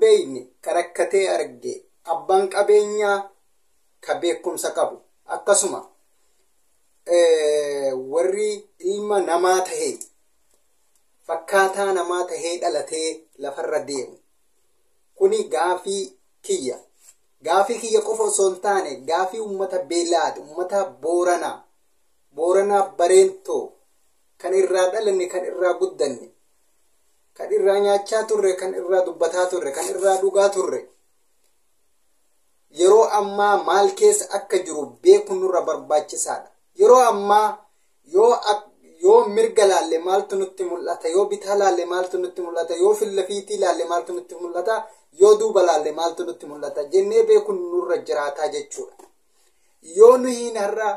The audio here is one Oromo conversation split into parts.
beeyne karakkatee arge abbaan qabeenyaa ka beekumsa qabu akkasuma warri ilma namaa tahee fakkaataa namaa tahee dhalatee lafarra deemu kuni gaafii kiyya qofa osoo hin taane gaafii ummata beelaati ummata booranaa bareentoo kan irraa dhalanne kan irraa guddanne kan irraa nyaachaa turre kan irraa dubbataa turre kan irraa dhugaa turre yeroo ammaa maal keessa akka jiru beekuun nurra barbaachisaadha. Yeroo ammaa yoo mirga laalle maaltu nutti mul'ata, yoo bitaa laalle maaltu nutti mul'ata, yoo fillafiitii laalle maaltu nutti mul'ata, yoo duuba laalle maaltu nutti mul'ata jennee beekuun nurra jiraataa jechuudha. Yoo nuyi har'a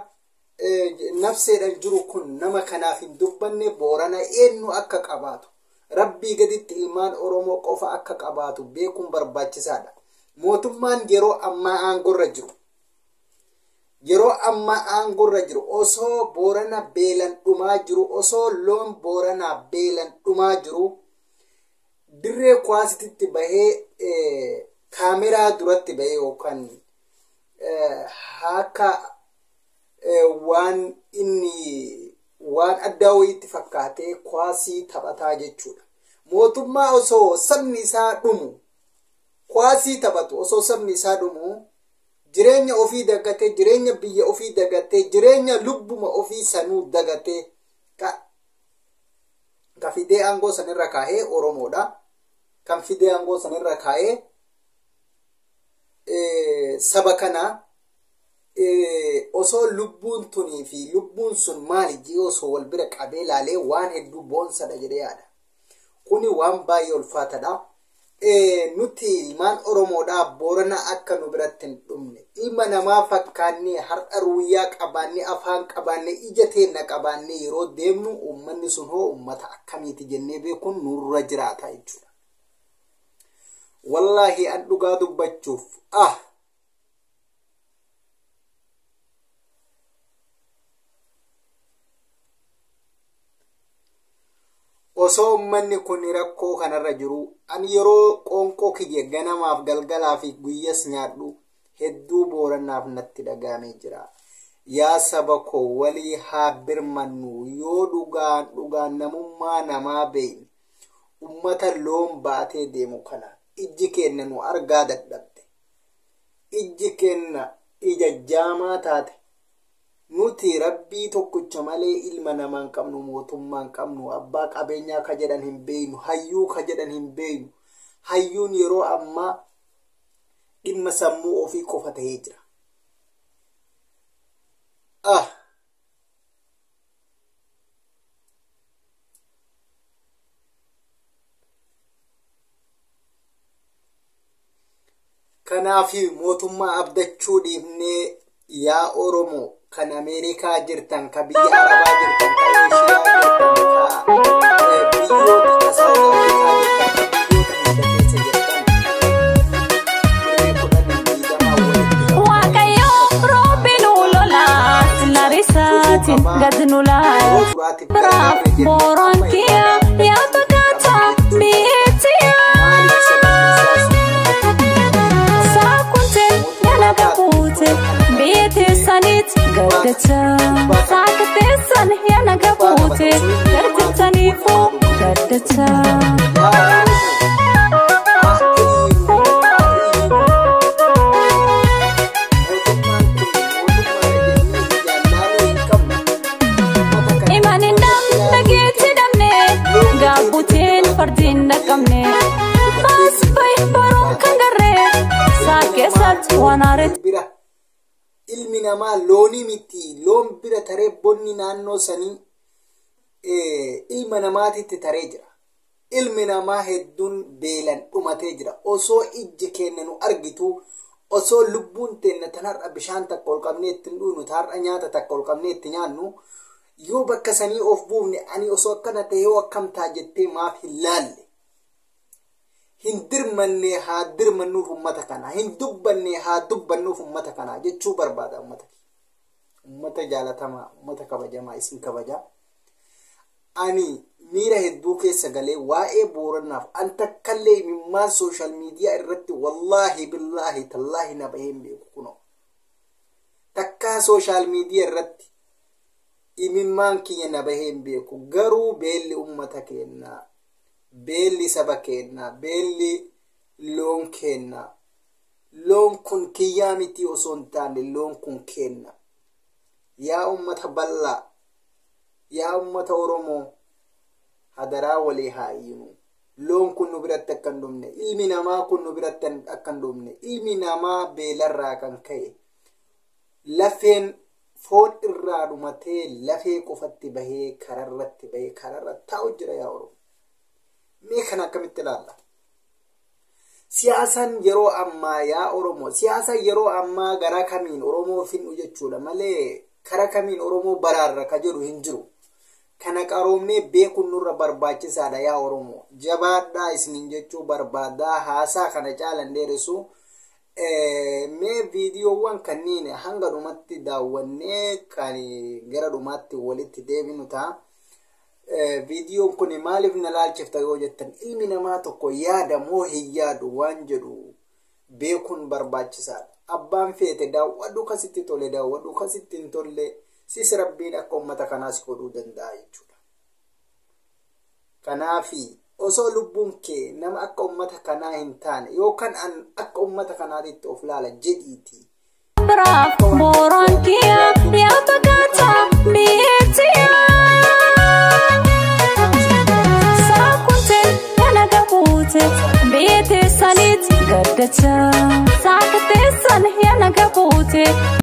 nafseedhaan jiru kun nama kanaaf hin dubbanne Boorana eenyu akka qabaatu rabbii gaditti ilmaan Oromoo qofa akka qabaatu beekuun barbaachisaadha. Mootummaan yeroo ammaa aangorra jiru osoo Boorana beelan dhumaa jiru osoo loon Booranaa beelan dhumaa jiru dirree kwaasititti bahee kaameraa duratti bahee yookaan akka waan addaa wayiitti fakkaatee kwaasii taphataa jechuudha. Mootummaa osoo sabni isaa dhumu kwaasii taphatu osoo sabni isaa dhumu jireenya ofii dagatee jireenya biyya ofii dagatee jireenya lubbuma ofii sanuu dagatee ka fidee aangoo sanirra kaa'ee Oromoodha. Kan fidee aangoo sanirra kaa'ee saba kana osoo lubbuun tunii fi lubbuun sun maali jee osoo wal bira qabee laalee waan hedduu boonsadha jedhee yaada. Kuni waan baay'ee ulfaatadha. Nuti ilmaan Oromoodhaa Boorana akka nu biratti hin dhumne ilma namaa fakkaannee har'a ruuyyaa qabaannee afaan qabaannee ija teenna qabaannee yeroo deemnu uummanni sun hoo uummata akkamiiti jennee beekuun nurra jiraata jechuudha. Wallaahi an dhugaa dubbachuuf osoo uummanni kun rakkoo kanarra jiru ani yeroo qoonqoo kiyya ganamaaf galgalaa fi guyyas nyaadhu hedduu Booranaaf natti dhagaamee jira. Yaa saba koo walii haa birmannu yoo dhugaan namummaa namaa beeyne ummata loon baatee deemu kana ijji keenna nu argaa dadhabde ijji keenna ija jaamaa taate nuti rabbii tokkicha malee ilma namaan qabnu mootummaan qabnu abbaa qabeenyaa ka jedhan hin beeynu hayyuu ka jedhan hin beeynu hayyuun yeroo ammaa dhimma sammuu ofii qofa tahee jira. Kanaafi mootummaa abdachuu dhiifnee yaa Oromoo kan Ameerikaa jirtan ka biyya Arabaa jirtan ka Eeshiyaa jirtan ka biyyoota ka Saawuz Afrikaa jirtan Waaqayyo roobbiin ulolaa sinariisaatiin gadnulaa biraaf Booroontiyaa yaa bakkaata miitiyaa saakunteen yana gabuute beeteessaniit gaddacha saakateessan yana gabuute garteessaniifuu gaddacha. Fardin nakamne bas bay baron kangare sakesat wanaret bira ilmi namaa looni miti loon bira taree bonni naannoo sanii ilma namaatitti taree jira. Ilmi namaa hedduun beelan dhumatee jira. Osoo ijji keenya nu argitu osoo lubbuun teenna tanarra bishaan takka ol qabnee ittiin dhuunu taarra nyaata takka ol qabnee itti nyaannu yoo bakka sanii of buufne ani osoo akkana ta'e yoo akkam taa jettee maaf hin laalle hin dirmanne haa dirmannuuf ummata kana hin dubbanne haa dubbannuuf ummata kana jechuu barbaada. Ummata jaalatamaa ummata kabajamaa isin kabaja ani miira hedduu keessa galee waa'ee Booranaaf an takkallee imimmaan social media irratti wallahi billahi tallahi na bahee hin beeku kuno takkaa social media irratti imimmaan kiyya na bahee hin beeku garuu beelli ummata keenna beelli saba keenna beelli loon keenna loon kun kiyyaa miti osoo hin taane loon kun keenna yaa ummata bal'aa yaa ummata Oromoo hadaraa walii haayinu loon kun nu biratti akka hin dhumne ilmi namaa kun nu biratti akka hin dhumne ilmi namaa beelarraa kan ka'e lafeen foon irraa dhumatee lafee qofatti bahee kararratti bahee kararra taa'u jira yaa Oromoo mee kana akkamitti ilaalla siyaasan yeroo ammaa yaa Oromoo siyaasa yeroo ammaa gara kamiin Oromoo finnu jechuudha malee kara kamiin Oromoo baraarra ka jedhu hin jiru kana qaroomnee beekuun nurra barbaachisaadha yaa Oromoo jabaadhaa isiniin jechuu barbaadaa haasaa kana caalan dheeressu mee viidiyoowwan kanneen hanga dhumatti daawwannee kan gara dhumaatti walitti deebinu ta'a viidiyoon kun maaliif na laalchifta yoo jettan ilmi namaa tokko yaada moo hin yaadu waan jedhu beekuun barbaachisaadha abbaan feete daawwadhu kasitti tole daawwadhu kasitti hin tolle sis rabbiin akka ummata kanaas godhuu danda'a jechuudha kanaafi osoo lubbuun kee nama akka ummata kanaa hin taane yookaan an akka ummata kanaatitti of laala jedhiiti Bravo, Borankia, ya bagata, biyetia. Sakunten, yana gabute, biyete salit, gardata. Sakatesan, yana gabute.